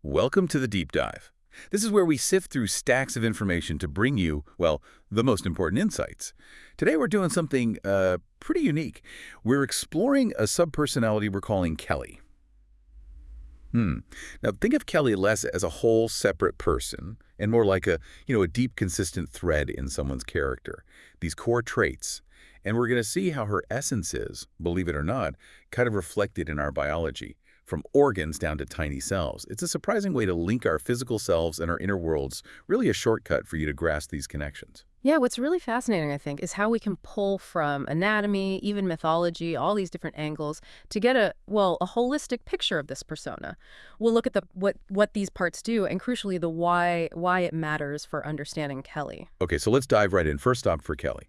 Welcome to the Deep Dive. This is where we sift through stacks of information to bring you, well, the most important insights. Today we're doing something pretty unique. We're exploring a subpersonality we're calling Kelly. Now think of Kelly less as a whole separate person and more like a deep consistent thread in someone's character. These core traits. And we're going to see how her essence is, believe it or not, kind of reflected in our biology. From organs down to tiny cells. It's a surprising way to link our physical selves and our inner worlds, really a shortcut for you to grasp these connections. Yeah, what's really fascinating, I think, is how we can pull from anatomy, even mythology, all these different angles to get a holistic picture of this persona. We'll look at what these parts do and crucially the why it matters for understanding Kelly. Okay, so let's dive right in. First stop for Kelly,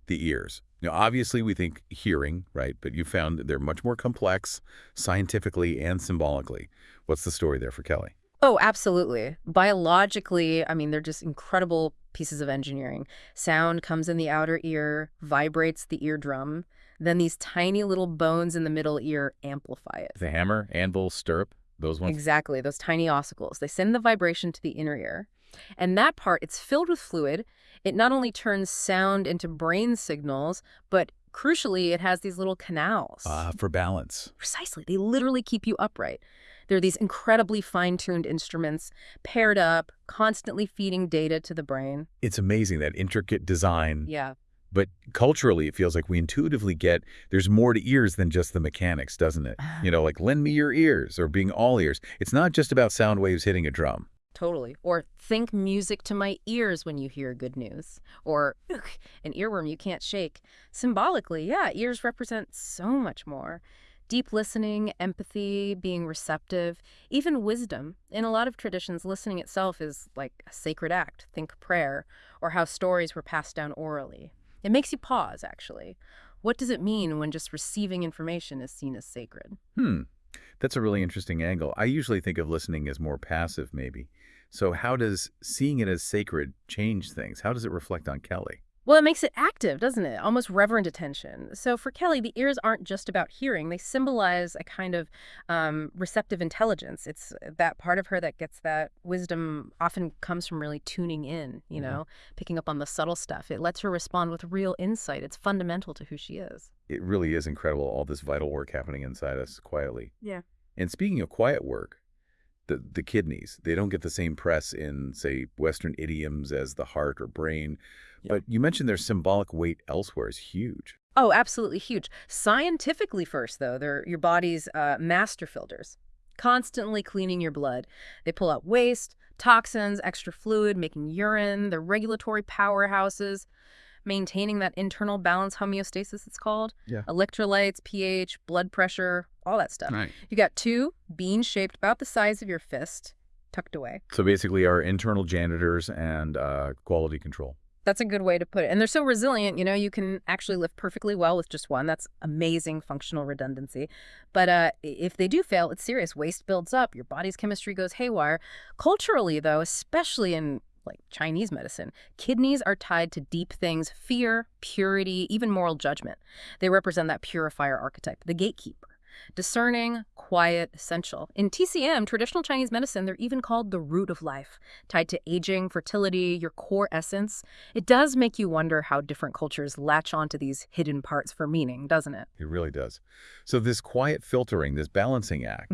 the ears. Now, obviously, we think hearing, right? But you found that they're much more complex, scientifically and symbolically. What's the story there for Kelly? Oh, absolutely. Biologically, I mean, they're just incredible pieces of engineering. Sound comes in the outer ear, vibrates the eardrum. Then these tiny little bones in the middle ear amplify it. The hammer, anvil, stirrup, those ones? Exactly, those tiny ossicles. They send the vibration to the inner ear. And that part, it's filled with fluid. It not only turns sound into brain signals, but crucially, it has these little canals. For balance. Precisely. They literally keep you upright. They're these incredibly fine-tuned instruments, paired up, constantly feeding data to the brain. It's amazing, that intricate design. Yeah. But culturally, it feels like we intuitively get there's more to ears than just the mechanics, doesn't it? Like lend me your ears or being all ears. It's not just about sound waves hitting a drum. Totally. Or think music to my ears when you hear good news. Or an earworm you can't shake. Symbolically, yeah, ears represent so much more. Deep listening, empathy, being receptive, even wisdom. In a lot of traditions, listening itself is like a sacred act. Think prayer, or how stories were passed down orally. It makes you pause, actually. What does it mean when just receiving information is seen as sacred? That's a really interesting angle. I usually think of listening as more passive, maybe. So how does seeing it as sacred change things? How does it reflect on Kelly? Well, it makes it active, doesn't it? Almost reverent attention. So for Kelly, the ears aren't just about hearing. They symbolize a kind of receptive intelligence. It's that part of her that gets that wisdom often comes from really tuning in, picking up on the subtle stuff. It lets her respond with real insight. It's fundamental to who she is. It really is incredible, all this vital work happening inside us quietly. Yeah. And speaking of quiet work, the kidneys, they don't get the same press in, say, Western idioms as the heart or brain. Yeah. But you mentioned their symbolic weight elsewhere is huge. Oh, absolutely huge. Scientifically first, though, they're your body's master filters, constantly cleaning your blood. They pull out waste, toxins, extra fluid, making urine. They're regulatory powerhouses, maintaining that internal balance, homeostasis it's called. Yeah. Electrolytes, pH, blood pressure, all that stuff. Right. You got two bean-shaped, about the size of your fist, tucked away. So basically our internal janitors and quality control. That's a good way to put it. And they're so resilient, you can actually live perfectly well with just one. That's amazing functional redundancy. But if they do fail, it's serious. Waste builds up. Your body's chemistry goes haywire. Culturally, though, especially in like Chinese medicine, kidneys are tied to deep things: fear, purity, even moral judgment. They represent that purifier archetype, the gatekeeper. Discerning, quiet, essential. In TCM, traditional Chinese medicine, they're even called the root of life, tied to aging, fertility, your core essence. It does make you wonder how different cultures latch onto these hidden parts for meaning, doesn't it? It really does. So this quiet filtering, this balancing act,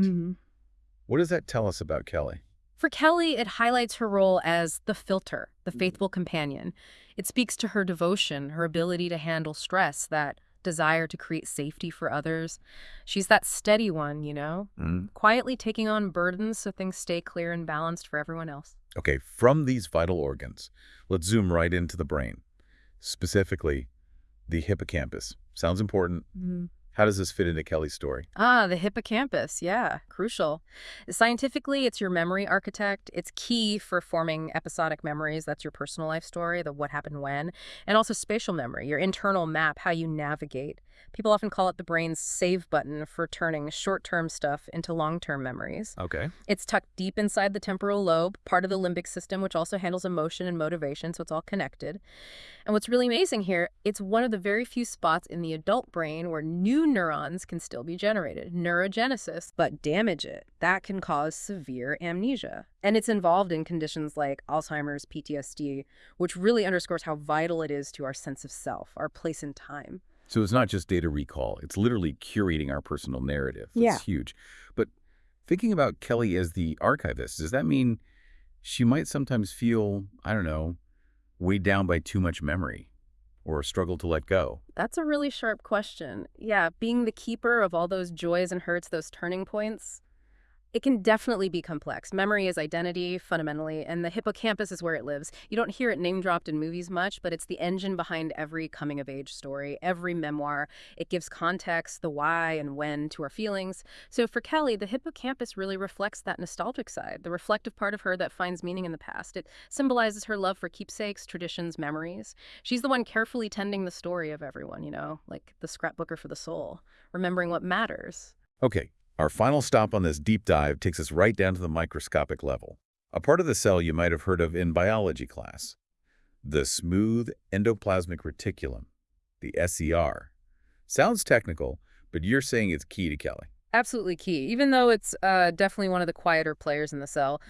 what does that tell us about Kelly? For Kelly, it highlights her role as the filter, the faithful companion. It speaks to her devotion, her ability to handle stress, that desire to create safety for others. She's that steady one, quietly taking on burdens so things stay clear and balanced for everyone else. Okay, from these vital organs, let's zoom right into the brain, specifically the hippocampus. Sounds important. How does this fit into Kelly's story? The hippocampus, yeah, crucial. Scientifically, it's your memory architect. It's key for forming episodic memories. That's your personal life story, the what happened when. And also spatial memory, your internal map, how you navigate. People often call it the brain's save button for turning short-term stuff into long-term memories. Okay. It's tucked deep inside the temporal lobe, part of the limbic system, which also handles emotion and motivation, so it's all connected. And what's really amazing here, it's one of the very few spots in the adult brain where new neurons can still be generated, neurogenesis, but damage it. That can cause severe amnesia. And it's involved in conditions like Alzheimer's, PTSD, which really underscores how vital it is to our sense of self, our place in time. So it's not just data recall. It's literally curating our personal narrative. That's Yeah. huge. But thinking about Kelly as the archivist, does that mean she might sometimes feel, I don't know, weighed down by too much memory or struggle to let go? That's a really sharp question. Yeah, being the keeper of all those joys and hurts, those turning points, it can definitely be complex. Memory is identity, fundamentally, and the hippocampus is where it lives. You don't hear it name-dropped in movies much, but it's the engine behind every coming-of-age story, every memoir. It gives context, the why and when to our feelings. So for Kelly, the hippocampus really reflects that nostalgic side, the reflective part of her that finds meaning in the past. It symbolizes her love for keepsakes, traditions, memories. She's the one carefully tending the story of everyone, like the scrapbooker for the soul, remembering what matters. Okay, our final stop on this deep dive takes us right down to the microscopic level. A part of the cell you might have heard of in biology class. The smooth endoplasmic reticulum, the SER. Sounds technical, but you're saying it's key to Kelly. Absolutely key. Even though it's definitely one of the quieter players in the cell,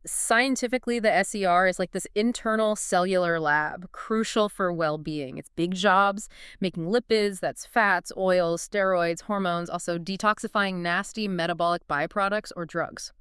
scientifically, the SER is like this internal cellular lab, crucial for well-being. It's big jobs, making lipids, that's fats, oils, steroids, hormones, also detoxifying nasty metabolic byproducts or drugs,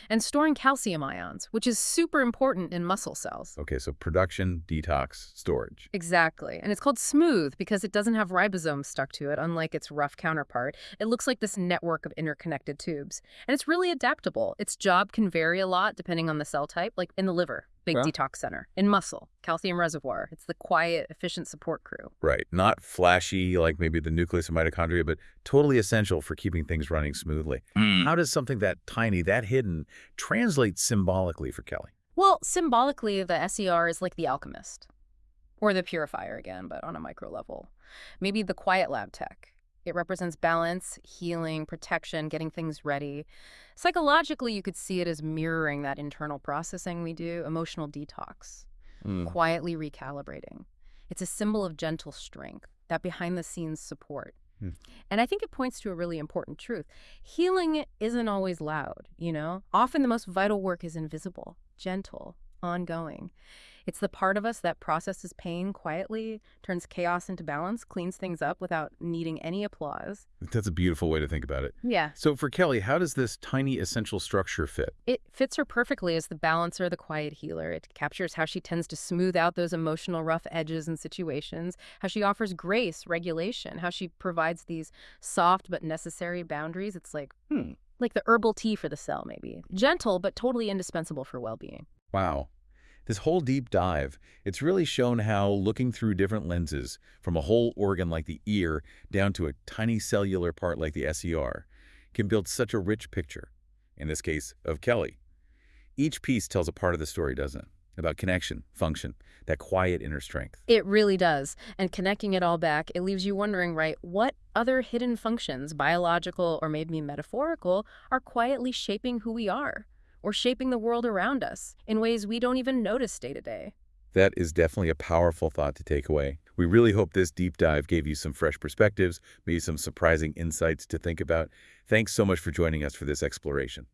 and storing calcium ions, which is super important in muscle cells. Okay, so production, detox, storage. Exactly. And it's called smooth because it doesn't have ribosomes stuck to it, unlike its rough counterpart. It looks like this network of interconnected tubes. And it's really adaptable. Its job can vary a lot depending on the cell type, like in the liver, big Yeah. detox center. In muscle, calcium reservoir. It's the quiet, efficient support crew. Right, not flashy like maybe the nucleus of mitochondria, but totally essential for keeping things running smoothly. How does something that tiny, that hidden, translate symbolically for Kelly? Well, symbolically, the SER is like the alchemist. Or the purifier again, but on a micro level. Maybe the quiet lab tech. It represents balance, healing, protection, getting things ready. Psychologically, you could see it as mirroring that internal processing we do, emotional detox, quietly recalibrating. It's a symbol of gentle strength, that behind-the-scenes support. Hmm. And I think it points to a really important truth. Healing isn't always loud, Often the most vital work is invisible, gentle, ongoing. It's the part of us that processes pain quietly, turns chaos into balance, cleans things up without needing any applause. That's a beautiful way to think about it. Yeah. So for Kelly, how does this tiny essential structure fit? It fits her perfectly as the balancer, the quiet healer. It captures how she tends to smooth out those emotional rough edges and situations, how she offers grace, regulation, how she provides these soft but necessary boundaries. It's like the herbal tea for the cell, maybe. Gentle, but totally indispensable for well-being. Wow. This whole deep dive, it's really shown how looking through different lenses, from a whole organ like the ear down to a tiny cellular part like the SER, can build such a rich picture, in this case, of Kelly. Each piece tells a part of the story, doesn't it? About connection, function, that quiet inner strength. It really does. And connecting it all back, it leaves you wondering, right, what other hidden functions, biological or maybe metaphorical, are quietly shaping who we are? Or shaping the world around us in ways we don't even notice day to day. That is definitely a powerful thought to take away. We really hope this deep dive gave you some fresh perspectives, maybe some surprising insights to think about. Thanks so much for joining us for this exploration.